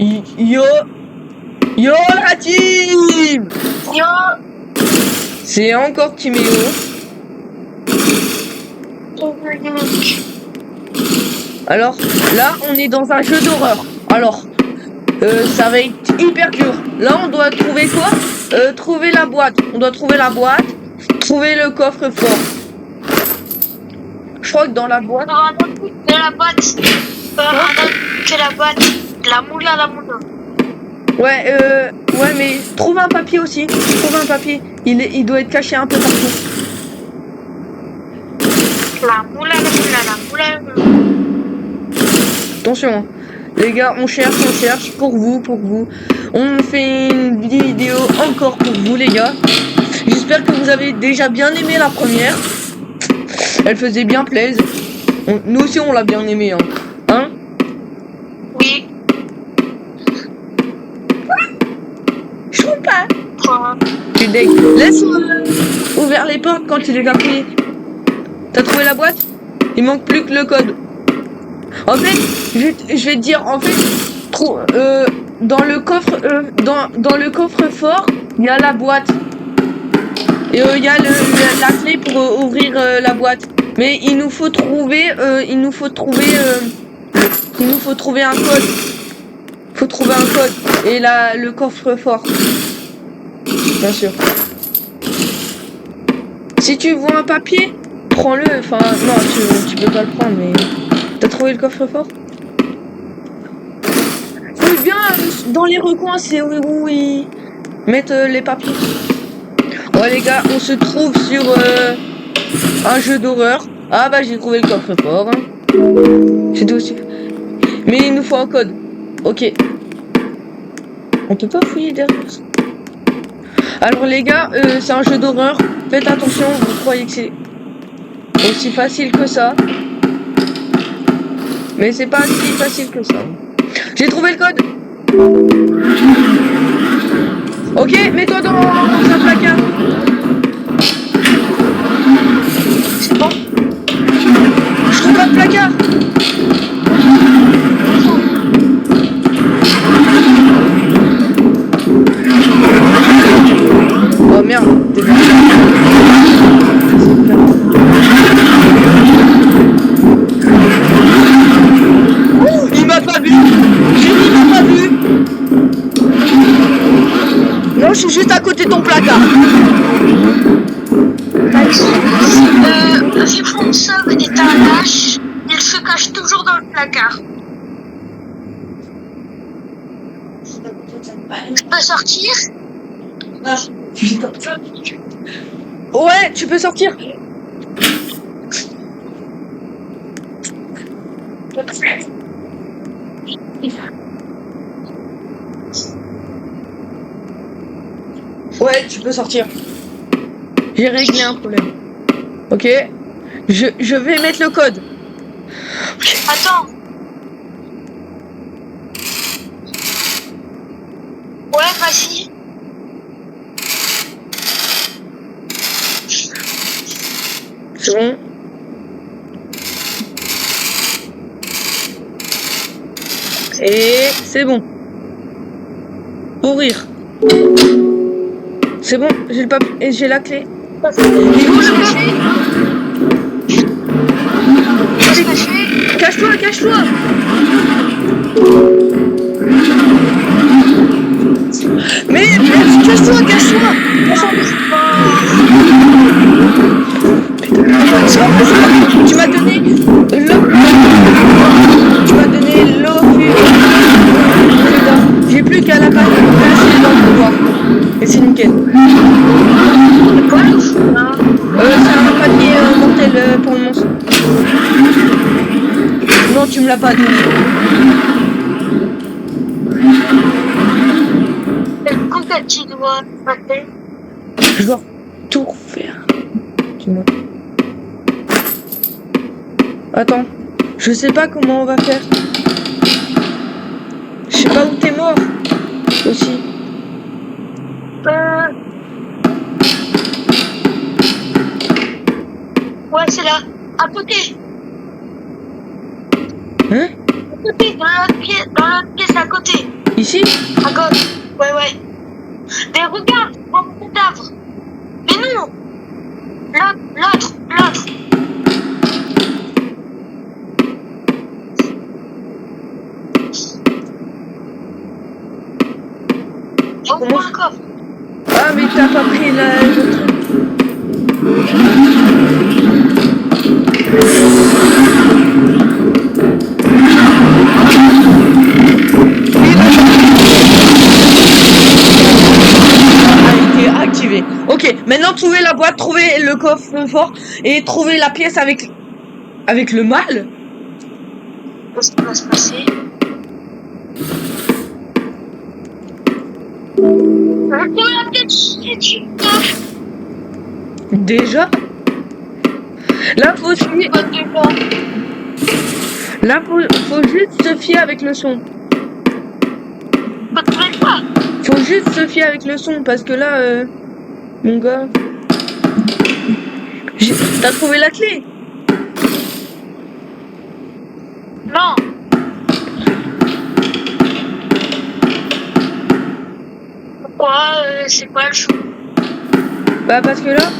Yo, yo la team. Yo. C'est encore Timéo. Alors là, on est dans un jeu d'horreur. Alors, ça va être hyper dur. Là, on doit trouver quoi? Trouver la boîte. On doit trouver la boîte. Trouver le coffre-fort. Je crois que dans la boîte. Un autre truc de la boîte. Un autre que la boîte. La moula, la moula. Ouais, mais trouve un papier aussi. Trouve un papier. Il doit être caché un peu partout. La moula, la moula, la moula, la moula. Attention, hein. Les gars, on cherche pour vous. On fait une vidéo encore pour vous, les gars. J'espère que vous avez déjà bien aimé la première. Elle faisait bien plaisir. Nous aussi, on l'a bien aimé, hein. Oui. Je trouve pas. Quoi? Tu deg. Laisse ouvrir les portes quand tu les as appuyées. T'as trouvé la boîte? Il manque plus que le code. En fait, je vais te dire, en fait, dans le coffre, dans le coffre-fort, il y a la boîte. Et il y a la clé pour ouvrir la boîte. Mais il nous faut trouver, un code. Faut trouver un code. Et là, le coffre-fort. Bien sûr. Si tu vois un papier, prends-le. Enfin, non, tu peux pas le prendre, mais... T'as trouvé le coffre-fort? Oui, bien, dans les recoins, c'est où ils mettent les papiers. Ouais, les gars, on se trouve sur un jeu d'horreur. Ah bah, j'ai trouvé le coffre-fort. Hein. C'est tout aussi. Mais il nous faut un code. Ok. On peut pas fouiller derrière ça. Alors, les gars, c'est un jeu d'horreur. Faites attention, vous croyez que c'est aussi facile que ça. Mais c'est pas si facile que ça. J'ai trouvé le code. Ok, mets-toi dans un placard. C'est bon? Je trouve pas de placard. Oh merde. Il m'a pas vu. Il m'a pas vu. Non, je suis juste à côté de ton placard. Vu qu'on sauve est un lâche, il se cache toujours dans le placard. Je peux sortir? Ouais, tu peux sortir. Ouais, tu peux sortir. J'ai réglé un problème. Ok. Je vais mettre le code. Attends. Ouais, vas-y. C'est bon. Et c'est bon. Ouvrir. C'est bon, j'ai le papier et j'ai la clé. Cache-toi, cache-toi. Mais cache-toi, cache-toi. Tu m'as donné l'eau. J'ai plus qu'à la passer dans le pouvoir. Et c'est nickel. Quoi? C'est un papier mortel pour le monstre. Non, tu me l'as pas donné. C'est le coup que tu dois passer. Je dois tout refaire. Dis-moi. Attends, je sais pas comment on va faire. Je sais pas où t'es mort. Aussi. Ouais, c'est là. À côté. Hein? À côté, dans l'autre pièce à côté. Ici? À gauche. Ouais, ouais. Mais regarde, mon cadavre. Mais non. L'autre. Ouvre Comment? le coffre. Ah, mais t'as pas pris le truc. A été activé. Ok, maintenant trouvez la boîte, trouvez le coffre fort et trouvez la pièce avec le mal. Qu'est-ce qui va se passer? On va peut-être du coffre. Déjà? Là, faut suivre. Pas devant. Là, faut juste se fier avec le son. Pas de quoi? Faut juste se fier avec le son parce que là, mon gars. T'as trouvé la clé? Non. Pourquoi c'est quoi le chou? Bah parce que là,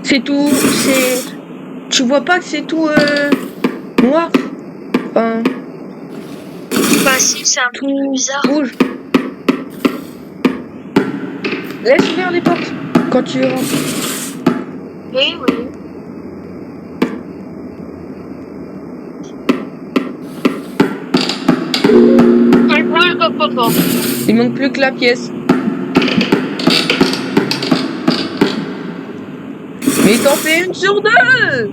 c'est tout, tu vois pas que c'est tout noir? Enfin, Bah si, c'est un peu tout bizarre. rouge. Laisse ouvrir les portes quand tu rentres. Oui. Il brûle le coco. Il manque plus que la pièce. Mais t'en fais une sur deux!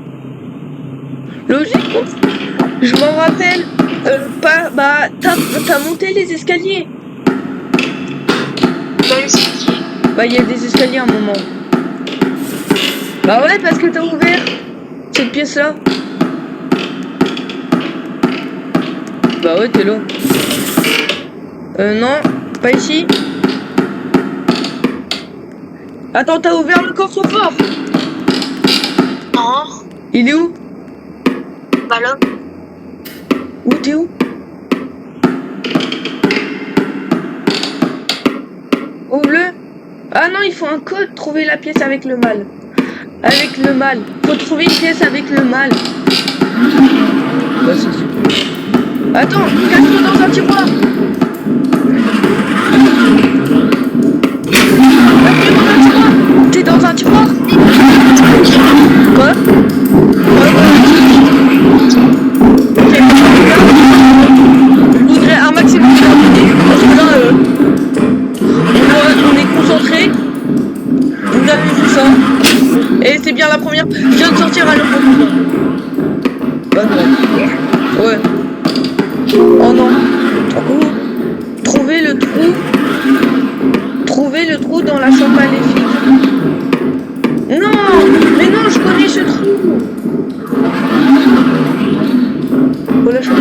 Logique. Je m'en rappelle. Pas. Bah, t'as monté les escaliers. Dans les escaliers. Bah, il y a des escaliers à un moment. Bah ouais, parce que t'as ouvert cette pièce-là. Bah ouais, t'es là. Non, pas ici. Attends, t'as ouvert le coffre-fort. Non. Il est où? Bah là. Où t'es où? Ouvre-le. Ah non, il faut un code. Trouver la pièce avec le mal. Avec le mal. Faut trouver une pièce avec le mal. Bah, c'est super. Attends, cache-toi dans un tiroir. T'es dans un tiroir? Quoi? Ok, je voudrais un maximum de rapidité parce que là, on est concentré. Vous avez vu ça? Et c'est bien la première. Je viens de sortir à l'autre. Ouais. Oh non. Trouver le trou. Trouver le trou dans la chambre maléfique. Non, mais non, je connais ce trou. Oh la chambre.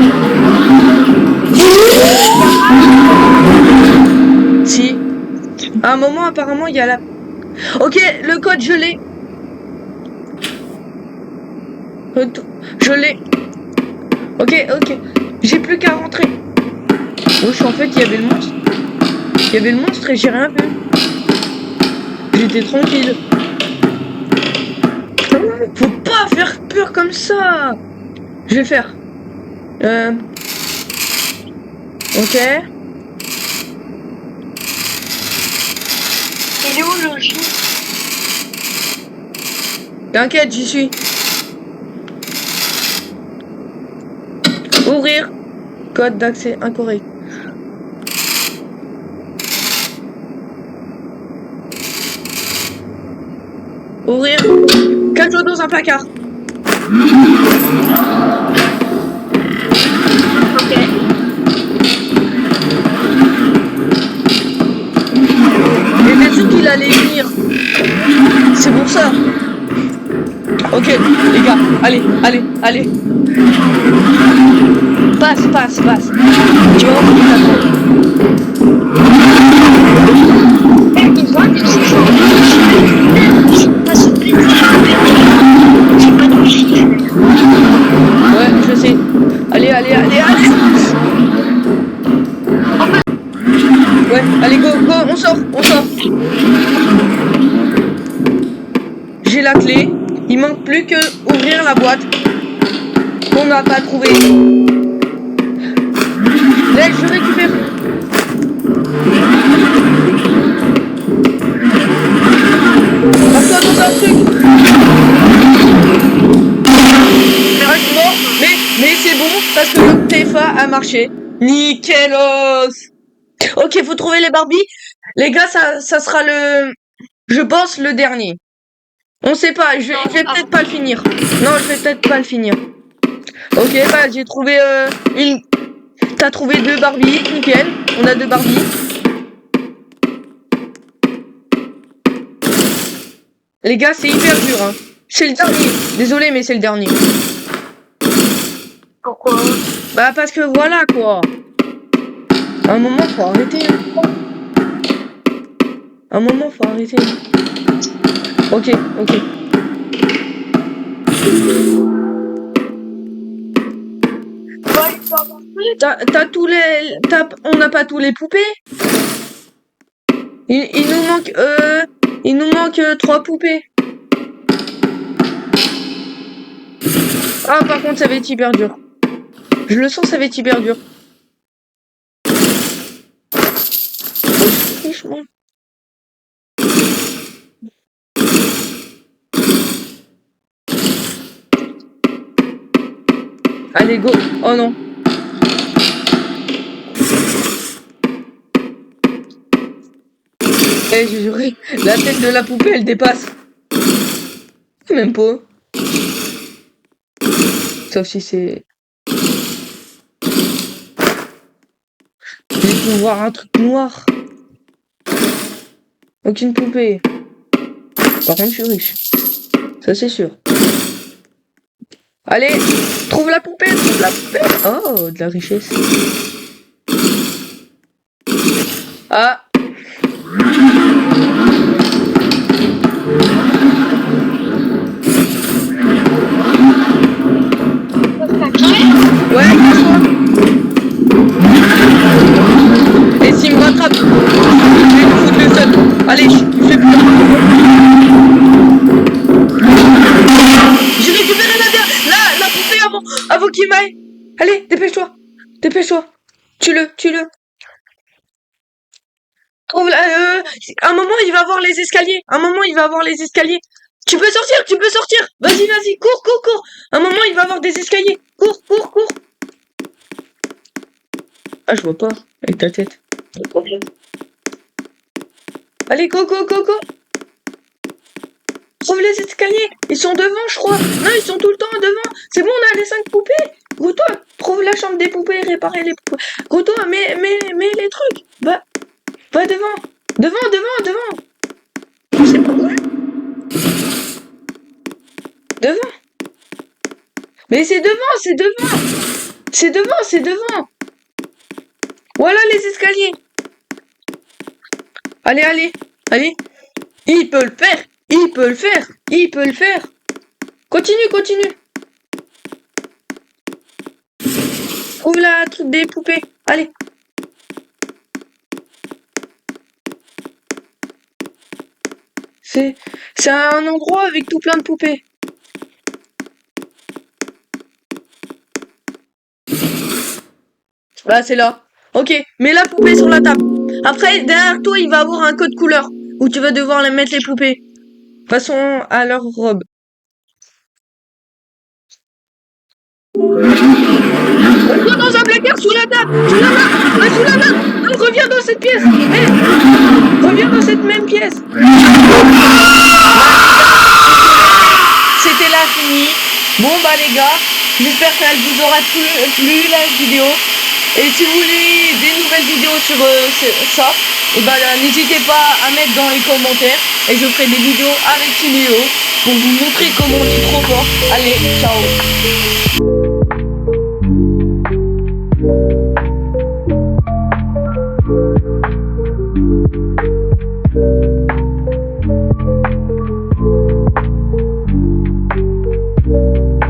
Si. À un moment, apparemment, il y a la... Ok, le code, je l'ai. Je l'ai. Ok. J'ai plus qu'à rentrer. Wesh, en fait, il y avait le monstre. Il y avait le monstre et j'ai rien vu. J'étais tranquille. Faut pas faire peur comme ça. Je vais faire. Ok. Il est où le chou? T'inquiète, j'y suis. Ouvrir. Code d'accès incorrect. Ouvrir. Cache-toi dans un placard. Ok. J'étais sûr qu'il allait venir. C'est pour ça. Ok, les gars, allez. Passe. Tu vas voir qui t'attend. Il voit que c'est pas ce petit. J'ai pas de chiffre. Ouais, je sais. Allez. Ouais, allez, go, go, on sort, on sort. J'ai la clé. Il manque plus que ouvrir la boîte qu'on n'a pas trouvé. Là, je récupère. Passe-toi dans un truc. Ah, je suis mort, mais c'est bon parce que le TFA a marché. Nickelos. Ok, faut trouver les Barbies. Les gars, ça sera je pense le dernier. On sait pas, je vais peut-être pas le finir. Non, je vais peut-être pas le finir. Ok, bah j'ai trouvé une. T'as trouvé 2 Barbies, nickel. On a 2 Barbies. Les gars, c'est hyper dur, hein. C'est le dernier. Désolé, mais c'est le dernier. Pourquoi? Bah parce que voilà quoi. À un moment, faut arrêter. À un moment, faut arrêter. Ok, ok. T'as tous les. On n'a pas tous les poupées. Il nous manque. Il nous manque 3 poupées. Ah, par contre, ça va être hyper dur. Je le sens, ça va être hyper dur. Franchement. Allez, go. Oh non. Eh, j'ai juré. La tête de la poupée, elle dépasse. Même pas. Sauf si c'est... J'ai pu voir un truc noir. Aucune poupée. Par contre, je suis riche. Ça, c'est sûr. Allez, trouve la poupée, trouve la poupée. Oh, de la richesse. Ah. Ouais, cache-toi. Et s'il me rattrape, je vais lui foutre le seul. Allez, je fais plus. J'ai récupéré la poupée avant qu'il m'aille. Allez, dépêche-toi. Dépêche-toi. Tue-le. Trouve la, un moment, il va avoir les escaliers. Tu peux sortir. Vas-y. Cours. Un moment, il va avoir des escaliers. Cours. Ah, je vois pas. Avec ta tête. Allez, go. Trouve les escaliers. Ils sont devant, je crois. Non, ils sont tout le temps devant. C'est bon, on a les 5 poupées. Gros-toi, trouve la chambre des poupées, réparer les poupées. Gros-toi, mets les trucs. Va devant. Devant. Je sais pas où. Devant. Mais c'est devant. Voilà les escaliers. Allez. Il peut le faire. Continue. Trouve la truc des poupées. Allez. C'est un endroit avec tout plein de poupées. Là, c'est là. Ok, mets la poupée sur la table. Après, derrière toi, il va avoir un code couleur où tu vas devoir mettre les poupées. Façon à leur robe. Toi dans un placard sous la table. Sous la main. Non, reviens dans cette pièce. Reviens dans cette même pièce. C'était la fini. Bon bah les gars, j'espère qu'elle vous aura plu la vidéo. Et si vous voulez des nouvelles vidéos sur ça, et ben n'hésitez pas à mettre dans les commentaires. Et je ferai des vidéos avec Timéo pour vous montrer comment on est trop fort. Allez, ciao.